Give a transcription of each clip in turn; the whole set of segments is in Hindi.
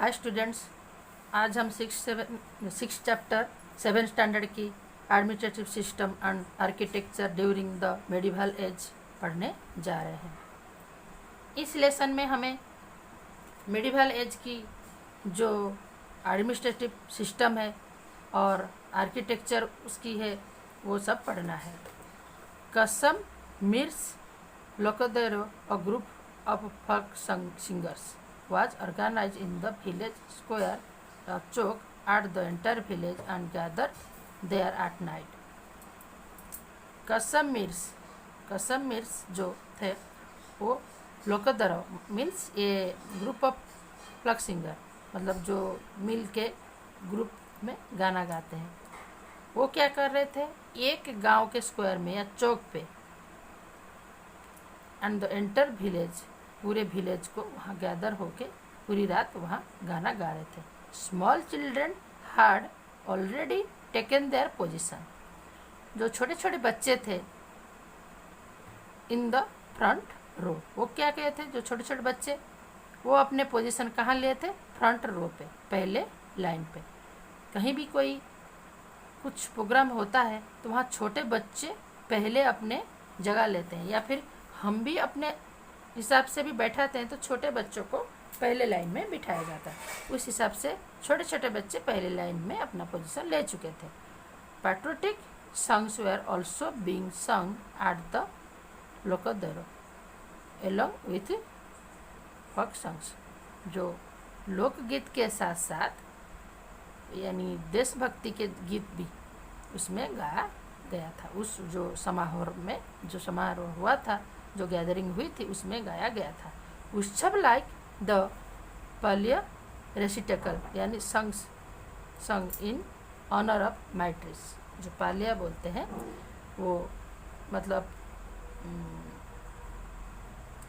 हाय स्टूडेंट्स, आज हम सिक्स चैप्टर 7 स्टैंडर्ड की administrative system and architecture during the medieval age पढ़ने जा रहे हैं। इस लेसन में हमें मेडिवल एज की जो एडमिनिस्ट्रेटिव सिस्टम है और आर्किटेक्चर उसकी है वो सब पढ़ना है। कसम मिर्स Lokdayro a group of folk singers was organized in the village square of Chowk at the entire village and gathered there at night. कसम मिर्स जो थे वो लोकोदरो मीन्स ये ग्रुप ऑफ फ्लक सिंगर, मतलब जो मिल के ग्रुप में गाना गाते हैं। वो क्या कर रहे थे, एक गांव के स्क्वायर में या चौक पे एंड द एंटर विलेज, पूरे विलेज को वहाँ गैदर होके पूरी रात वहाँ गाना गा रहे थे। Small children had already taken their position, जो छोटे छोटे बच्चे थे इन द फ्रंट रो, वो क्या कहे थे, जो छोटे छोटे बच्चे वो अपने पोजीशन कहाँ लिए थे, फ्रंट रो पे, पहले लाइन पे। कहीं भी कोई कुछ प्रोग्राम होता है तो वहाँ छोटे बच्चे पहले अपने जगह लेते हैं, या फिर हम भी अपने हिसाब से भी बैठाते हैं तो छोटे बच्चों को पहले लाइन में बिठाया जाता है। उस हिसाब से छोटे छोटे बच्चे पहले लाइन में अपना पोजीशन ले चुके थे। Patriotic songs were also being सung at the Lokdayro along with folk songs, जो लोकगीत के साथ साथ यानी देशभक्ति के गीत भी उसमें गाया गया था। उस जो समारोह हुआ था, जो गैदरिंग हुई थी, उसमें गाया गया था। उत्सव लाइक द पालिया रेसिटेकल यानी संग इन ऑनर ऑफ माइट्रिस, जो पालिया बोलते हैं वो मतलब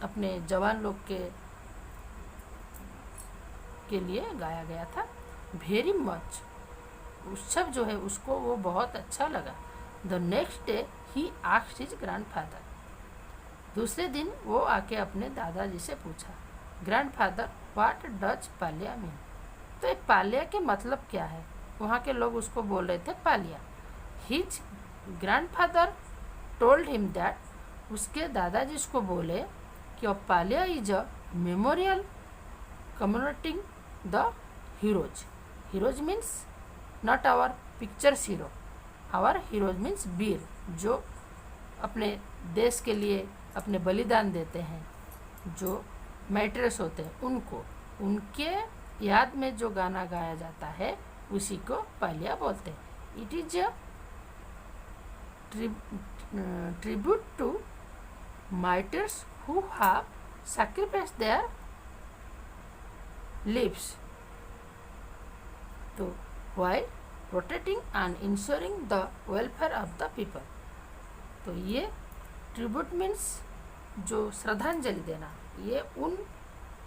अपने जवान लोग के लिए गाया गया था। वेरी मच, उत्सव जो है उसको वो बहुत अच्छा लगा। The next day he asked his grandfather, दूसरे दिन वो आके अपने दादाजी से पूछा, ग्रैंडफादर व्हाट डज पालिया मीन, तो ये पालिया के मतलब क्या है। वहाँ के लोग उसको बोल रहे थे paliya. His grandfather told him that, उसके दादाजी उसको बोले कि paliya is a memorial commemorating the heroes. Heroes means not our pictures hero, our heroes means वीर, जो अपने देश के लिए अपने बलिदान देते हैं, जो मैट्रेस होते हैं, उनके याद में जो गाना गाया जाता है उसी को पालिया बोलते हैं। It is a tribute to martyrs who have sacrificed their lives तो while protecting and ensuring the welfare of the people। तो ये ट्रिब्यूट मीन्स जो श्रद्धांजलि देना, ये उन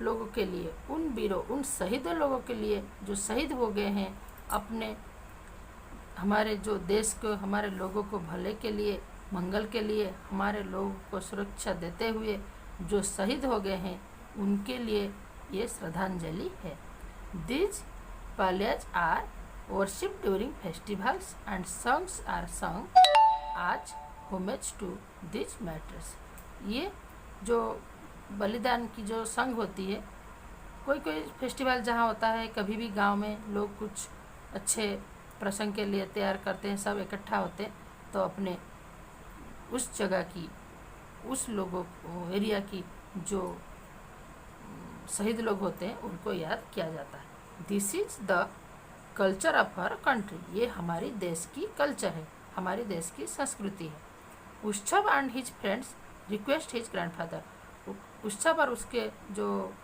लोगों के लिए, उन वीरों, उन शहीदों लोगों के लिए जो शहीद हो गए हैं अपने हमारे जो देश को, हमारे लोगों को भले के लिए, मंगल के लिए, हमारे लोगों को सुरक्षा देते हुए जो शहीद हो गए हैं उनके लिए ये श्रद्धांजलि है। These palias are worshipped during festivals and songs are sung as homage to these matters। ये जो बलिदान की जो संग होती है, कोई फेस्टिवल जहाँ होता है, कभी भी गांव में लोग कुछ अच्छे प्रसंग के लिए तैयार करते हैं, सब इकट्ठा होते हैं, तो अपने उस जगह की, उस लोगों एरिया की जो शहीद लोग होते हैं उनको याद किया जाता है। This is the culture of our country, ये हमारी देश की कल्चर है, हमारी देश की संस्कृति है। उत्सव and his friends request his grandfather, उत्सव और उसके जो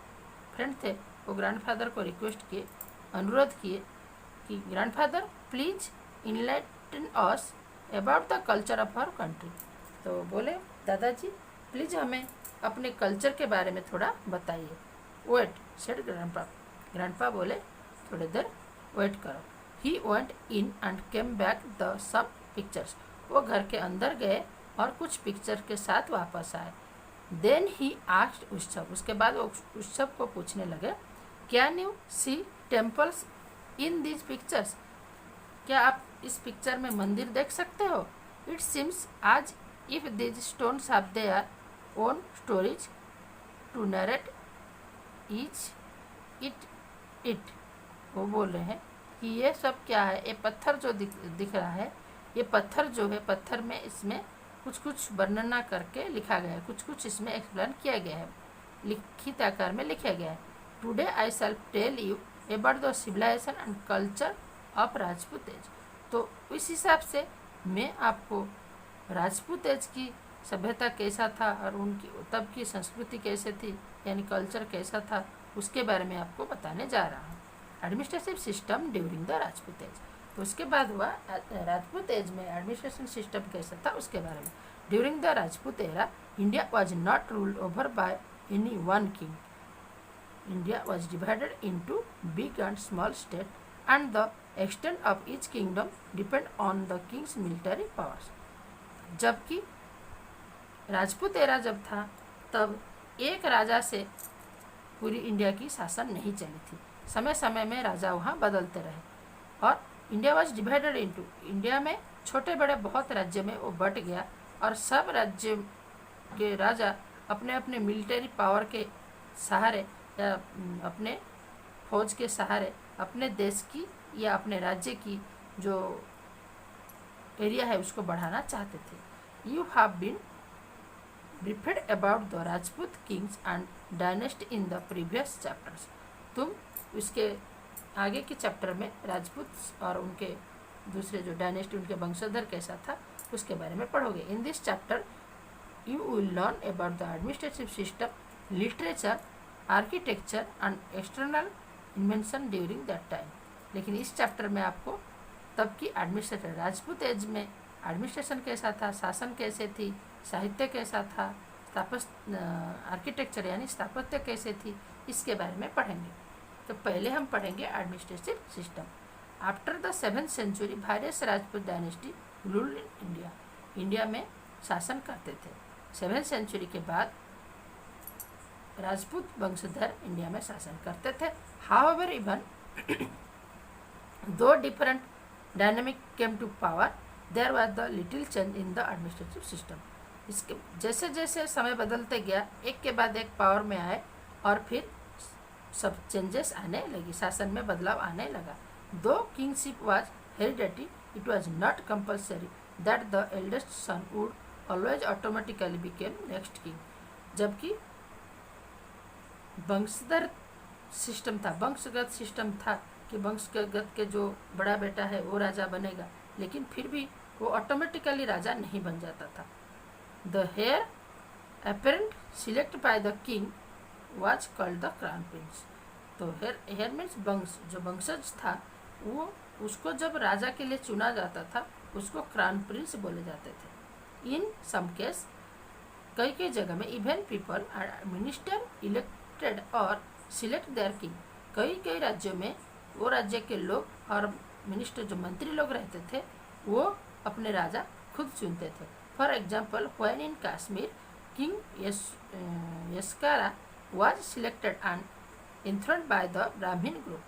फ्रेंड थे वो ग्रैंडफादर को रिक्वेस्ट किए, अनुरोध किए कि grandfather please enlighten us about the culture of our country. तो बोले दादाजी प्लीज हमें अपने कल्चर के बारे में थोड़ा बताइए। वेट सेड ग्रैंडपा, ग्रैंडपा बोले थोड़ी देर वेट करो। He went in and came back the some pictures, वो घर के अंदर गए और कुछ पिक्चर के साथ वापस आए। देन ही आस्क्ड उत्सव, उसके बाद वो उत्सव को पूछने लगे, can you see temples in these pictures? क्या आप इस पिक्चर में मंदिर देख सकते हो? It seems as if these stones have their own stories to narrate each it. वो बोल रहे हैं कि ये सब क्या है, ये पत्थर जो दिख रहा है, ये पत्थर जो है, पत्थर में इसमें कुछ कुछ वर्णना करके लिखा गया है, कुछ कुछ इसमें एक्सप्लेन किया गया है, लिखित आकार में लिखा गया है. Today I shall tell you about the civilisation and culture of Rajput age. तो इस हिसाब से मैं आपको राजपूत एज की सभ्यता कैसा था और उनकी तब की संस्कृति कैसे थी, यानी कल्चर कैसा था, उसके बारे में आपको बताने जा रहा हूँ. Administrative system during the Rajput age. तो उसके बाद हुआ राजपूत एज में एडमिनिस्ट्रेशन सिस्टम कैसा था उसके बारे में. During the Rajput era India was not ruled over by any one king. India was divided into big and small state and the extent of each kingdom depend on the king's military powers. जबकि राजपूत एरा जब था तब एक राजा से पूरी इंडिया की शासन नहीं चली थी. समय समय में राजा वहाँ बदलते रहे और India was divided into, India में छोटे बड़े बहुत राज्य में वो बट गया और सब राज्य के राजा अपने अपने मिलिट्री पावर के सहारे या अपने फौज के सहारे अपने देश की या अपने राज्य की जो एरिया है उसको बढ़ाना चाहते थे. You have been briefed about the Rajput kings and dynasty in the previous chapters. तुम उसके आगे के चैप्टर में राजपूत और उनके दूसरे जो डायनेस्टी, उनके वंशधर कैसा था उसके बारे में पढ़ोगे. In this chapter you will learn about the administrative system, literature, architecture and external invention during that time. लेकिन इस चैप्टर में आपको तब की एडमिनिस्ट्रेटर, राजपूत एज में एडमिनिस्ट्रेशन कैसा था, शासन कैसे थी, साहित्य कैसा था, आर्किटेक्चर यानी स्थापत्य कैसे थी, इसके बारे में पढ़ेंगे. तो पहले हम पढ़ेंगे administrative system. After the 7th century virus Rajput dynasty ruled in India. India में शासन करते थे. 7th century के बाद राजपूत वंशधर इंडिया में शासन करते थे. However even though different dynamic came to power, there was the little change in the administrative system. इसके जैसे जैसे समय बदलते गया, एक के बाद एक पावर में आए और फिर सब चेंजेस आने लगी, शासन में बदलाव आने लगा. दो kingship was heredity, it was not compulsory that the eldest son would always automatically became next king. जबकि वंशधर सिस्टम था, वंशगत सिस्टम था कि वंशगत के जो बड़ा बेटा है वो राजा बनेगा, लेकिन फिर भी वो ऑटोमेटिकली राजा नहीं बन जाता था. The heir apparent select by the king was called the crown prince. तो हेयर मीन्स वंश, जो वंशज था वो उसको जब राजा के लिए चुना जाता था उसको क्राउन प्रिंस बोले जाते थे. इन सम केस, कई कई जगह में even people are minister elected और सिलेक्ट देयर किंग. कई कई राज्यों में वो राज्य के लोग और मिनिस्टर जो मंत्री लोग रहते थे वो अपने राजा खुद चुनते थे. For example, when in Kashmir king Yaskara was selected and enthroned by the Brahmin group.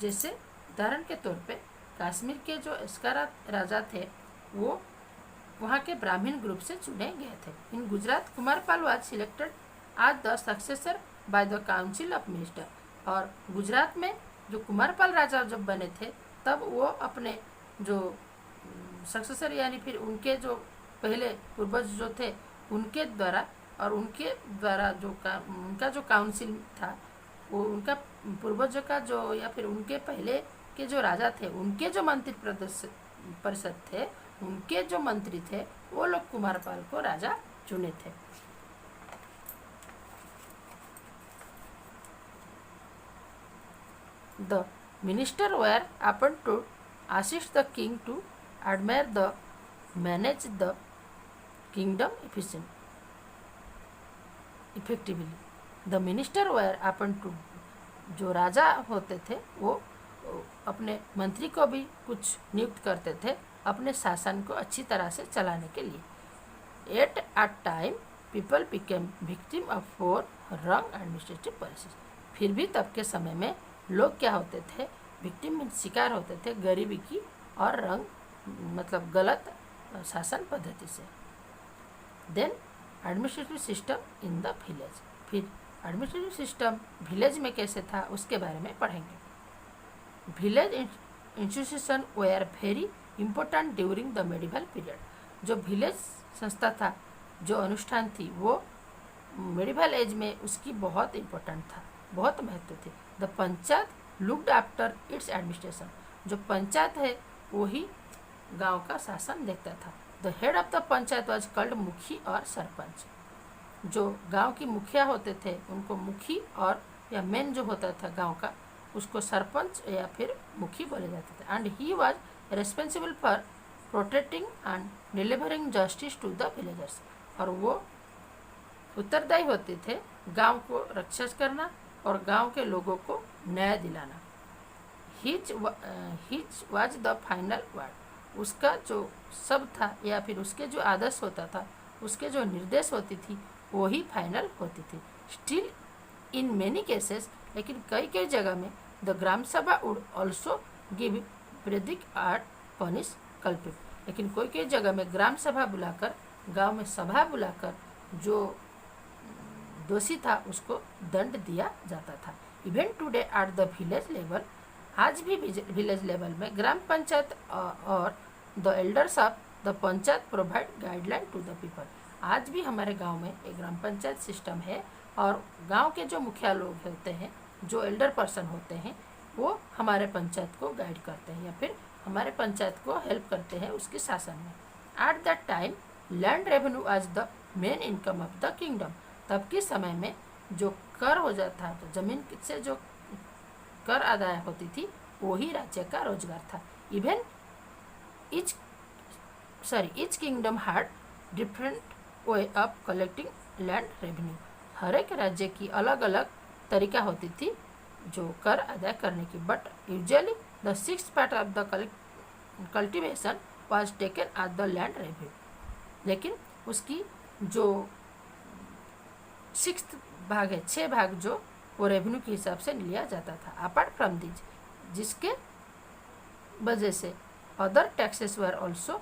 जैसे उदाहरण के तौर पे कश्मीर के जो यस्कारा राजा थे वो वहाँ के ब्राह्मण ग्रुप से चुने गए थे. इन Gujarat, Kumarpal was selected as the successor by the council of minister. और गुजरात में जो कुमारपाल राजा जब बने थे तब वो अपने जो सक्सेसर यानी फिर उनके जो पहले पूर्वज जो थे उनके द्वारा और उनके द्वारा जो उनका जो काउंसिल था वो उनका पूर्वजों का जो या फिर उनके पहले के जो राजा थे उनके जो मंत्री परिषद थे, उनके जो मंत्री थे वो लोग कुमारपाल को राजा चुने थे. The minister were appointed to assist the king to manage the kingdom effectively. The minister were appointed to, जो राजा होते थे वो अपने मंत्री को भी कुछ नियुक्त करते थे अपने शासन को अच्छी तरह से चलाने के लिए. At a time people became victim of poor wrong administrative policies. फिर भी तब के समय में लोग क्या होते थे, विक्टिम शिकार होते थे गरीबी की और मतलब गलत शासन पद्धति से। Then administrative system in the village, फिर एडमिनिस्ट्रेटिव सिस्टम विलेज में कैसे था उसके बारे में पढ़ेंगे। Village institution were very important during the medieval period. जो विलेज संस्था था, जो अनुष्ठान थी, वो मेडिवल एज में उसकी बहुत इम्पोर्टेंट था, बहुत महत्व थी। The panchayat looked after it's administration, जो पंचायत है वही गांव का शासन देखता था। The head of the panchayat was called मुखी और सरपंच। जो गांव की मुखिया होते थे उनको मुखी और या मेन जो होता था गांव का उसको सरपंच या फिर मुखी बोले जाते थे। And he was responsible for protecting and delivering justice to the villagers, और वो उत्तरदायी होते थे गांव को रक्षा करना और गांव के लोगों को न्याय दिलाना। His was the final word, उसका जो सब था या फिर उसके जो आदेश होता था, उसके जो निर्देश होती थी वही फाइनल होती थी। स्टिल इन मेनी केसेस, लेकिन कई जगह में the gram sabha would also give प्रेदिक आर्ट पनिश कल्पित, लेकिन कोई जगह में ग्राम सभा बुलाकर, गांव में सभा बुलाकर जो दोषी था उसको दंड दिया जाता था। Even today at the village level, आज भी विलेज लेवल में ग्राम पंचायत और the elders of the panchayat provide guideline to the people. आज भी हमारे गांव में एक ग्राम पंचायत सिस्टम है और गांव के जो मुखिया लोग होते हैं, जो एल्डर पर्सन होते हैं, वो हमारे पंचायत को गाइड करते हैं या फिर हमारे पंचायत को हेल्प करते हैं उसके शासन में। At that time land revenue as the main income of the kingdom, तब के समय में जो कर हो जाता था, तो जमीन से जो कर आदाय होती थी वही राज्य का रोजगार था। Even each kingdom had different way of collecting land revenue. हर एक राज्य की अलग अलग तरीका होती थी जो कर अदा करने की, but usually the 6th part of the cultivation was taken as the land revenue, लेकिन उसकी जो 6th भाग है, 6 भाग जो वो रेवेन्यू के हिसाब से लिया जाता था। अपार्ट फ्रॉम दिस, जिसके वजह से other taxes were also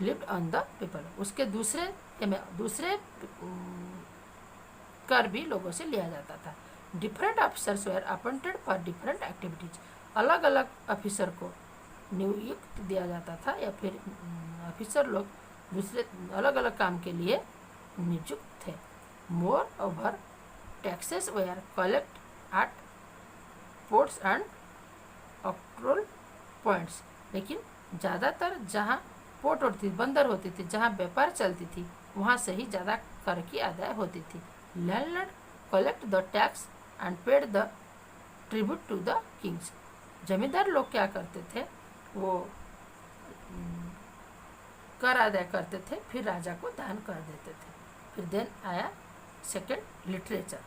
lived on the people, उसके दूसरे कर भी लोगों से लिया जाता था। Different officers were appointed for different activities, अलग अलग ऑफिसर को नियुक्त दिया जाता था या फिर ऑफिसर लोग दूसरे अलग अलग काम के लिए नियुक्त थे। Moreover taxes were collected at ports and octroi points, लेकिन ज़्यादातर जहाँ पोर्ट होती थी, बंदर होती थी, जहाँ व्यापार चलती थी, वहाँ से ही ज़्यादा कर की आदाय होती थी। Landlord collect the tax and paid the tribute to the kings, जमींदार लोग क्या करते थे, वो कर अदा करते थे, फिर राजा को दान कर देते थे। फिर देन आया second literature.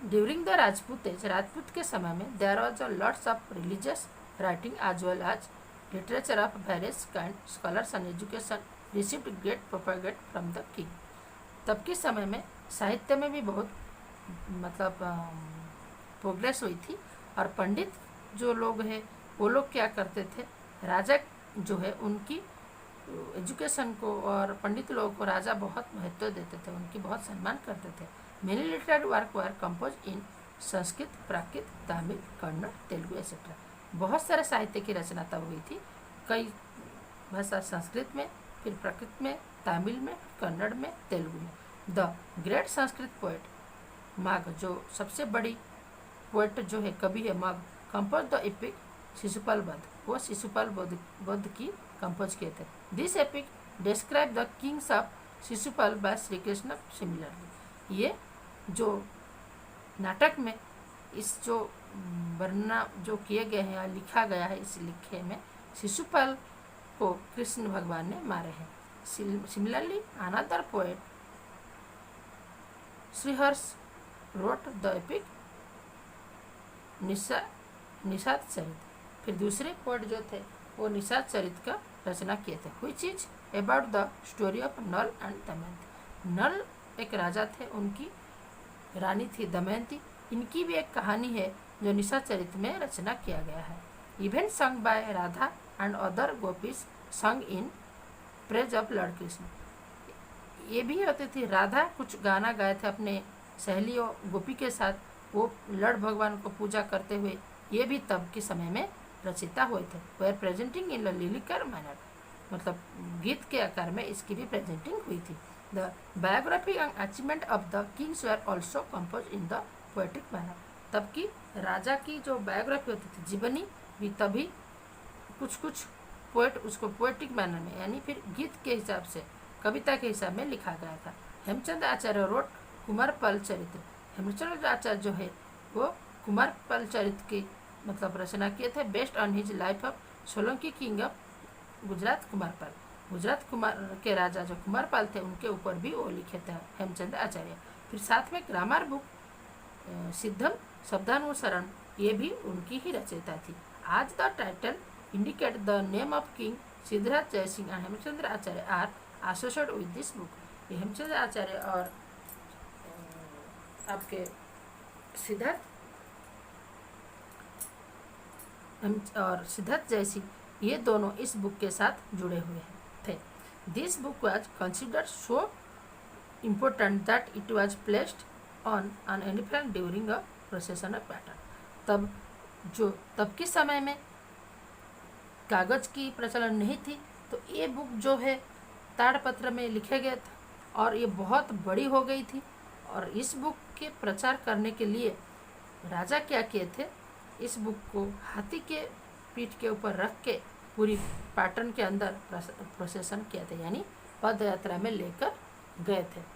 During the Rajput age, Rajput के समय में there was a lots of religious writing as well as literature of various kind, scholars and education received great propagate from the king. तब के समय में साहित्य में भी बहुत मतलब प्रोग्रेस हुई थी, और पंडित जो लोग हैं वो लोग क्या करते थे, राजा जो है उनकी एजुकेशन को और पंडित लोगों को राजा बहुत महत्व देते थे, उनकी बहुत सम्मान करते थे। मेनी लिटरेरी वर्क वर कंपोज इन संस्कृत, प्राकृत, तमिल, कन्नड़, तेलुगु एक्सेट्रा। बहुत सारे साहित्य की रचना तब हुई थी, कई भाषा संस्कृत में, फिर प्राकृत में, तमिल में, कन्नड़ में, तेलुगु में। The great Sanskrit poet Magha, जो सबसे बड़ी पोएट जो है कवि है Magha, compose the epic Shishupal Vadh, वो शिशुपाल वध की कंपोज किए थे। This epic describe the kings of Shishupal by Shri Krishna similarly. ये जो नाटक में इस जो वर्णना जो किए गए हैं या लिखा गया है, इस लिखे में शिशुपाल को कृष्ण भगवान ने मारे हैं। Similarly another poet Shriharsha wrote the epic Naishadha Charita, फिर दूसरे पोएट जो थे वो निषाद चरित का रचना किए थे। Which is about the story of Nala and Damayanti. Nala एक राजा थे, उनकी रानी थी दमयंती। इनकी भी एक कहानी है जो निशाचरित में रचना किया गया है। Event sung by Radha and other gopis sung in praise of lord Krishna. ये भी होती थी, राधा कुछ गाना गाए थे अपने सहेलियों गोपी के साथ, वो लॉर्ड भगवान को पूजा करते हुए, ये भी तब के समय में रचिता हुए थे। Were presenting in lyrical manner, मतलब गीत के आकार में इसकी भी प्रेजेंटिंग हुई थी। The biography and achievement of the Kings were also compose in the poetic manner. तब की राजा की जो बायोग्राफी होती थी, जीवनी भी, तभी कुछ कुछ पोएट उसको पोएटिक मैनर में यानी फिर गीत के हिसाब से, कविता के हिसाब में लिखा गया था। हेमचंद आचार्य रोट कुमारपाल चरित्र। हेमचंद आचार्य जो है वो कुमारपाल चरित्र की मतलब रचना किए थे, based on his life of Solanki king of Gujarat Kumarpal. Gujarat Kumar के राजा जो कुमारपाल थे उनके ऊपर भी वो लिखे थे हेमचंद आचार्य। फिर साथ में ग्रामर बुक सिद्धम शब्दानुसरण, ये भी उनकी ही रचयिता थी। आज the title indicate the name of king Siddharaj Jaisingh and Hemchandra Acharya are associated with this book. ये हेमचंद्र आचार्य और आपके सिद्धार्थ जयसिंह, ये दोनों इस बुक के साथ जुड़े हुए थे। This book was considered so important that it was placed on an elephant during a procession of pattern. तब के समय में कागज की प्रचलन नहीं थी, तो ये बुक जो है ताड़पत्र में लिखे गए थे और ये बहुत बड़ी हो गई थी। और इस बुक के प्रचार करने के लिए राजा क्या किए थे, इस बुक को हाथी के पीठ के ऊपर रख के पूरी पैटर्न के अंदर प्रोसेसन किया था, यानी पद यात्रा में लेकर गए थे।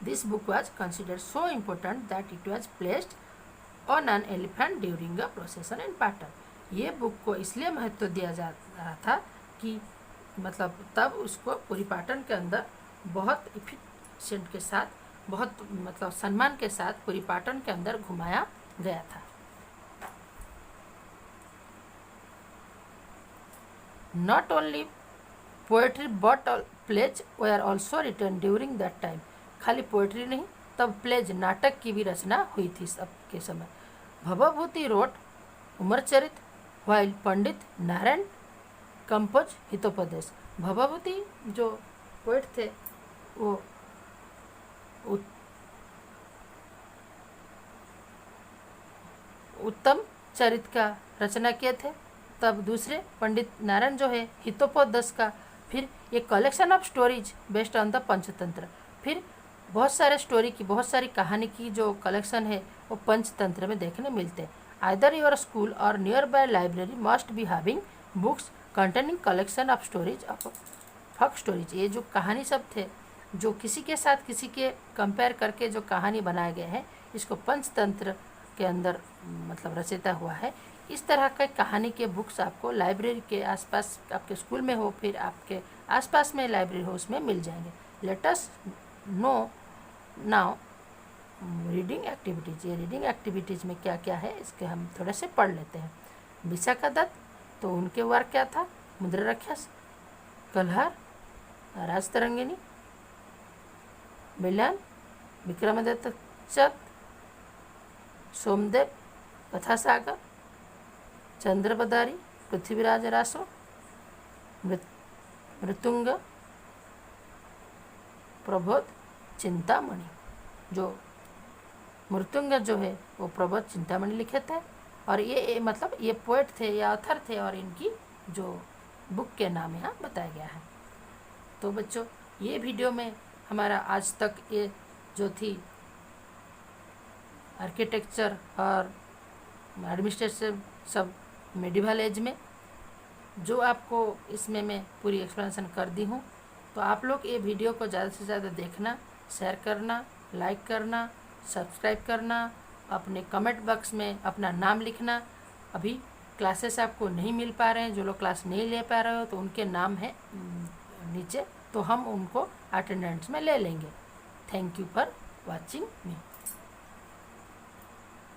This book was considered so important that it was placed on an elephant during a procession in pattern। ये बुक को इसलिए महत्व दिया जा रहा था कि मतलब तब उसको पूरी पैटर्न के अंदर बहुत इफिशिएंट के साथ, बहुत मतलब सम्मान के साथ पूरी पैटर्न के अंदर घुमाया गया था। Not only poetry but plays were also written during that time। खाली पोएट्री नहीं, तब प्लेज नाटक की भी रचना हुई थी सबके समय। भवभूति रोट उमरचरित व्हाइल पंडित नारायण कंपोज हितोपदेश। भवभूति जो पोएट थे वो उत्तम चरित का रचना किए थे, तब दूसरे पंडित नारायण जो है हितोपदेश का। फिर ये collection of stories based on the Panchatantra, फिर बहुत सारे स्टोरी की, बहुत सारी कहानी की जो कलेक्शन है वो पंचतंत्र में देखने मिलते हैं। आइदर योर स्कूल और near by library must be having books containing collection of stories of fuck stories. ये जो कहानी सब थे, जो किसी के साथ किसी के कंपेयर करके जो कहानी बनाए गए हैं, इसको पंचतंत्र के अंदर मतलब रचिता हुआ है। इस तरह के कहानी के बुक्स आपको लाइब्रेरी के आसपास, आपके स्कूल में हो, फिर आपके आसपास में लाइब्रेरी हो, उसमें मिल जाएंगे। Let us know now reading activities. ये रीडिंग एक्टिविटीज में क्या क्या है इसके हम थोड़े से पढ़ लेते हैं। विशाखा दत्त, तो उनके वर्क क्या था, मुद्रा राक्षस, कल्हार, राजतरंगिनी, बिलान, विक्रमादित्य चक, सोमदेव, कथासागर, चंद्रबदारी, पृथ्वीराज रासो, मृत्युंग, प्रबोध, चिंतामणि। जो मृत्युंग जो है वो प्रबोध चिंतामणि लिखे थे, और ये मतलब ये पोएट थे या ऑथर थे, और इनकी जो बुक के नाम यहाँ बताया गया है। तो बच्चों, ये वीडियो में हमारा आज तक ये जो थी आर्किटेक्चर और एडमिनिस्ट्रेशन सब मेडिवल एज में, जो आपको इसमें मैं पूरी एक्सप्लेनेशन कर दी हूँ। तो आप लोग ये वीडियो को ज़्यादा से ज़्यादा देखना, शेयर करना, लाइक करना, सब्सक्राइब करना, अपने कमेंट बॉक्स में अपना नाम लिखना। अभी क्लासेस आपको नहीं मिल पा रहे हैं, जो लोग क्लास नहीं ले पा रहे हो तो उनके नाम है नीचे, तो हम उनको अटेंडेंस में ले लेंगे। Thank you for watching me.